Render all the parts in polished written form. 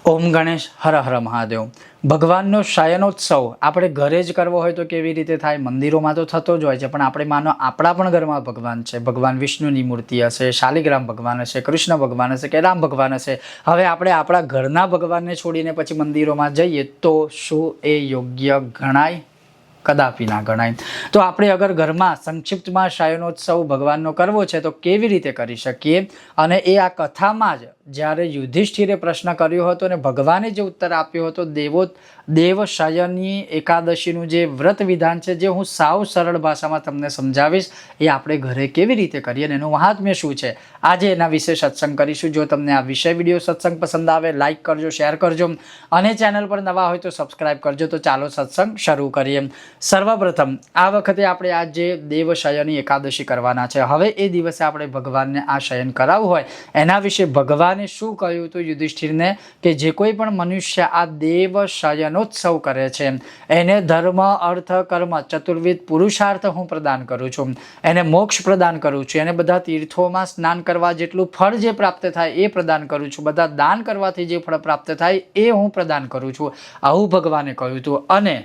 ઓમ ગણેશ હર હર મહાદેવ। ભગવાનનો શયનોત્સવ આપણે ઘરે જ કરવો હોય તો કેવી રીતે થાય? મંદિરોમાં તો થતો જ હોય છે, પણ આપણે માનો આપણા પણ ઘરમાં ભગવાન છે, ભગવાન વિષ્ણુની મૂર્તિ હશે, શાલિગ્રામ ભગવાન હશે, કૃષ્ણ ભગવાન હશે કે રામ ભગવાન હશે। હવે આપણે આપણા ઘરના ભગવાનને છોડીને પછી મંદિરોમાં જઈએ તો શું એ યોગ્ય ગણાય? કદાપી ના ગણાય। તો આપણે અગર ઘરમાં સંક્ષિપ્તમાં શયનોત્સવ ભગવાનનો કરવો છે તો કેવી રીતે કરી શકીએ? અને એ આ કથામાં જ જ્યારે યુધિષ્ઠિરે પ્રશ્ન કર્યો હતો અને ભગવાને જે ઉત્તર આપ્યો હતો દેવ શયનની એકાદશીનું જે વ્રત વિધાન છે, જે હું સાવ સરળ ભાષામાં તમને સમજાવીશ, એ આપણે ઘરે કેવી રીતે કરીએ અને એનું મહાત્મ્ય શું છે, આજે એના વિશે સત્સંગ કરીશું। જો તમને આ વિષય વિડીયો સત્સંગ પસંદ આવે, લાઇક કરજો, શેર કરજો અને ચેનલ પર નવા હોય તો સબસ્ક્રાઇબ કરજો। તો ચાલો સત્સંગ શરૂ કરીએ। સર્વપ્રથમ આ વખતે આપણે આજે દેવ શયની એકાદશી કરવાના છે। હવે એ દિવસે આપણે ભગવાનને આ શયન કરાવવું હોય, એના વિશે ભગવાને શું કહ્યું હતું યુધિષ્ઠિરને કે જે કોઈ પણ મનુષ્ય આ દેવ શયનોત્સવ કરે છે એને ધર્મ, અર્થ, કર્મ ચતુર્વિધ પુરુષાર્થ હું પ્રદાન કરું છું, એને મોક્ષ પ્રદાન કરું છું, એને બધા તીર્થોમાં સ્નાન કરવા જેટલું ફળ જે પ્રાપ્ત થાય એ પ્રદાન કરું છું, બધા દાન કરવાથી જે ફળ પ્રાપ્ત થાય એ હું પ્રદાન કરું છું, આવું ભગવાને કહ્યું હતું। અને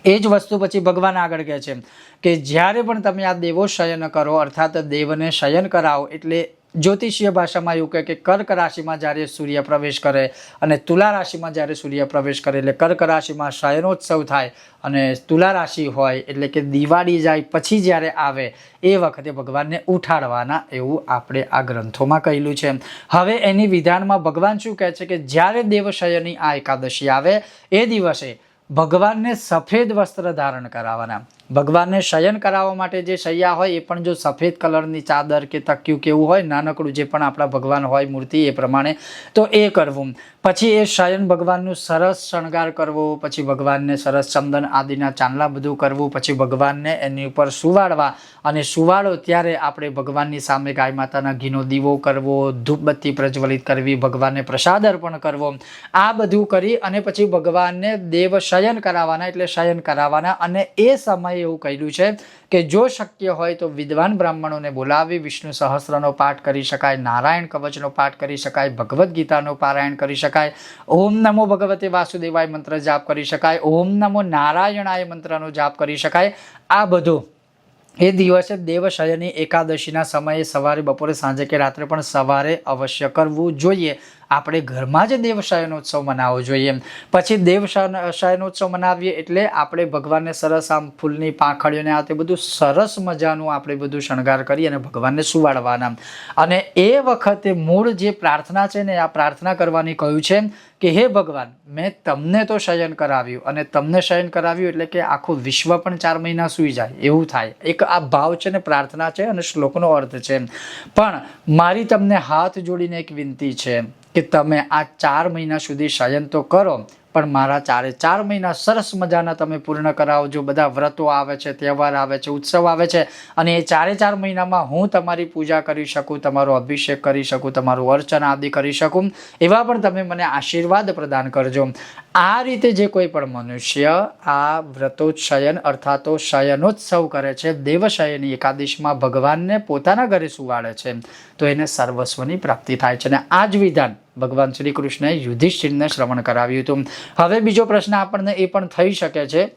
એ જ વસ્તુ પછી ભગવાન આગળ કહે છે કે જ્યારે પણ તમે આ દેવો શયન કરો, અર્થાત દેવને શયન કરાવો, એટલે જ્યોતિષીય ભાષામાં એવું કહે કે કર્ક રાશિમાં જ્યારે સૂર્ય પ્રવેશ કરે અને તુલા રાશિમાં જ્યારે સૂર્ય પ્રવેશ કરે, એટલે કર્ક રાશિમાં શયનોત્સવ થાય અને તુલા રાશિ હોય એટલે કે દિવાળી જાય પછી જ્યારે આવે એ વખતે ભગવાનને ઉઠાડવાના, એવું આપણે આ ગ્રંથોમાં કહેલું છે। હવે એની વિધાનમાં ભગવાન શું કહે છે કે જ્યારે દેવશયની આ એકાદશી આવે એ દિવસે ભગવાનને સફેદ વસ્ત્ર ધારણ કરાવવાના। ભગવાનને શયન કરાવવા માટે જે શૈયા હોય એ પણ જો સફેદ કલરની ચાદર કે તકિયું કેવું હોય, નાનકડું જે પણ આપણા ભગવાન હોય મૂર્તિ એ પ્રમાણે, તો એ કરવું। પછી એ શયન ભગવાનનું સરસ શણગાર કરવો, પછી ભગવાનને સરસ ચંદન આદિના ચાંદલા બધું કરવું, પછી ભગવાનને એની ઉપર સુવાડવા અને સુવાડો ત્યારે આપણે ભગવાનની સામે ગાય માતાના ઘીનો દીવો કરવો, ધૂપબત્તી પ્રજ્વલિત કરવી, ભગવાનને પ્રસાદ અર્પણ કરવો, આ બધું કરી અને પછી ભગવાનને દેવ શયન કરાવવાના, એટલે શયન કરાવવાના। અને એ સમયે એવું કહ્યું છે કે જો શક્ય હોય તો વિદ્વાન બ્રાહ્મણોને બોલાવી વિષ્ણુ સહસ્રનો પાઠ કરી શકાય, નારાયણ કવચનો પાઠ કરી શકાય, ભગવદ્ ગીતાનો પારાયણ કરી શકાય, ઓમ નમો ભગવતે વાસુદેવાય મંત્ર જાપ કરી શકાય, ઓમ નમો નારાયણાય મંત્રનો જાપ કરી શકાય। આ બધું એ દિવસે દેવશયની એકાદશીના સમયે સવારે, બપોરે, સાંજે કે રાત્રે પણ સવારે અવશ્ય કરવું જોઈએ। આપણે ઘરમાં જ દેવ શયનોત્સવ મનાવવો જોઈએ। પછી દેવ શયનોત્સવ મનાવીએ એટલે આપણે ભગવાનને સરસ આમ ફૂલની પાંખડીઓને આ તે બધું સરસ મજાનું આપણે બધું શણગાર કરી અને ભગવાનને સુવાડવાના। અને એ વખતે મૂળ જે પ્રાર્થના છે ને, આ પ્રાર્થના કરવાની કહ્યું છે કે હે ભગવાન, મેં તમને તો શયન કરાવ્યું અને તમને શયન કરાવ્યું એટલે કે આખું વિશ્વ પણ 4 મહિના સૂઈ જાય એવું થાય। એક આ ભાવ છે ને, પ્રાર્થના છે અને શ્લોકનો અર્થ છે। પણ મારી તમને હાથ જોડીને એક વિનંતી છે કે તમે આ 4 મહિના સુધી શયન તો કરો, પણ મારા 4 મહિના સરસ મજાના તમે પૂર્ણ કરાવજો। બધા વ્રતો આવે છે, તહેવાર આવે છે, ઉત્સવ આવે છે અને એ 4 મહિનામાં હું તમારી પૂજા કરી શકું, તમારો અભિષેક કરી શકું, તમારું અર્ચન આદિ કરી શકું, એવા પણ તમે મને આશીર્વાદ પ્રદાન કરજો। આ રીતે જે કોઈ પણ મનુષ્ય આ વ્રતોત્શયન અર્થાત શયનોત્સવ કરે છે, દેવશયની એકાદશીમાં ભગવાનને પોતાના ઘરે સુવાડે છે, તો એને સર્વસ્વની પ્રાપ્તિ થાય છે। અને આ જ વિધાન ભગવાન શ્રી કૃષ્ણએ યુધિષ્ઠિરને શ્રવણ કરાવ્યું હતું। હવે બીજો પ્રશ્ન આપણને એ પણ થઈ શકે છે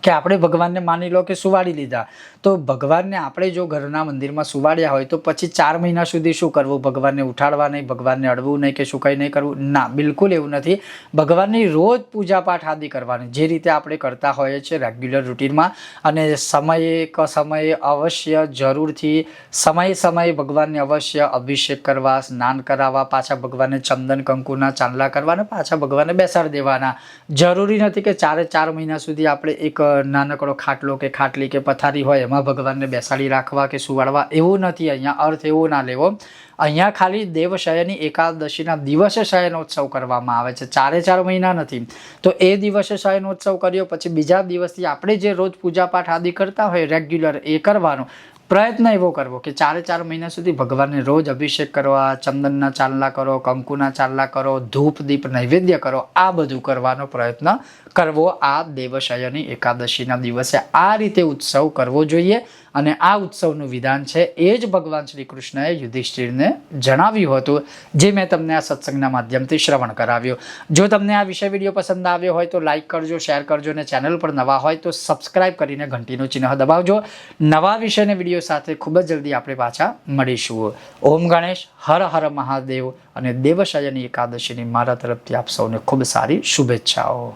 કે આપણે ભગવાનને માની લો કે સુવાડી લીધા, તો ભગવાનને આપણે જો ઘરના મંદિરમાં સુવાડ્યા હોય તો પછી 4 મહિના સુધી શું કરવું? ભગવાનને ઉઠાડવા નહીં, ભગવાનને અડવું નહીં કે શું કંઈ નહીં કરવું? ના, બિલકુલ એવું નથી। ભગવાનની રોજ પૂજાપાઠ આદિ કરવાની, જે રીતે આપણે કરતા હોઈએ છીએ રેગ્યુલર રૂટીનમાં, અને સમયે અવશ્ય જરૂરથી સમયે ભગવાનને અવશ્ય અભિષેક કરવા, સ્નાન કરાવવા, પાછા ભગવાનને ચંદન કંકુના ચાંદલા કરવા અને પાછા ભગવાનને બેસાડી દેવાના। જરૂરી નથી કે 4 મહિના સુધી આપણે એક નાનકડો ખાટલો કે ખાટલી કે પથારી હોય એમાં ભગવાનને બેસાડી રાખવા કે સુવાડવા, એવું નથી। અહીંયા અર્થ એવો ના લેવો। અહીંયા ખાલી દેવશયની એકાદશીના દિવસે શયનોત્સવ કરવામાં આવે છે, 4 મહિના નથી। તો એ દિવસે શયનોત્સવ કર્યો, પછી બીજા દિવસથી આપણે જે રોજ પૂજાપાઠ આદિ કરતા હોય રેગ્યુલર એ કરવાનું। પ્રયત્ન એવો કરવો કે 4 મહિના સુધી ભગવાનને રોજ અભિષેક કરવા, ચંદનના ચાંદલા કરો, કંકુના ચાંદલા કરો, ધૂપ દીપ નૈવેદ્ય કરો, આ બધું કરવાનો પ્રયત્ન કરવો આ દેવશયની એકાદશીના દિવસે. આ રીતે ઉત્સવ કરવો જોઈએ. અને આ ઉત્સવનું વિધાન છે એ જ ભગવાન શ્રી કૃષ્ણએ યુધિષ્ઠિરને જણાવ્યું હતું, જે મેં તમને આ સત્સંગના માધ્યમથી શ્રવણ કરાવ્યું. જો તમને આ વિષય વિડીયો પસંદ આવ્યો હોય તો લાઇક કરજો, શેર કરજો, અને ચેનલ પર નવા હોય તો સબસ્ક્રાઇબ કરીને ઘંટીનું ચિહ્ન દબાવજો. નવા વિષયને વિડીયો સાથે ખૂબ જ જલ્દી આપણે પાછા મળીશું. ઓમ ગણેશ, હર હર મહાદેવ, અને દેવશયની એકાદશીની મારા તરફથી આપ સૌને ખૂબ સારી શુભેચ્છાઓ.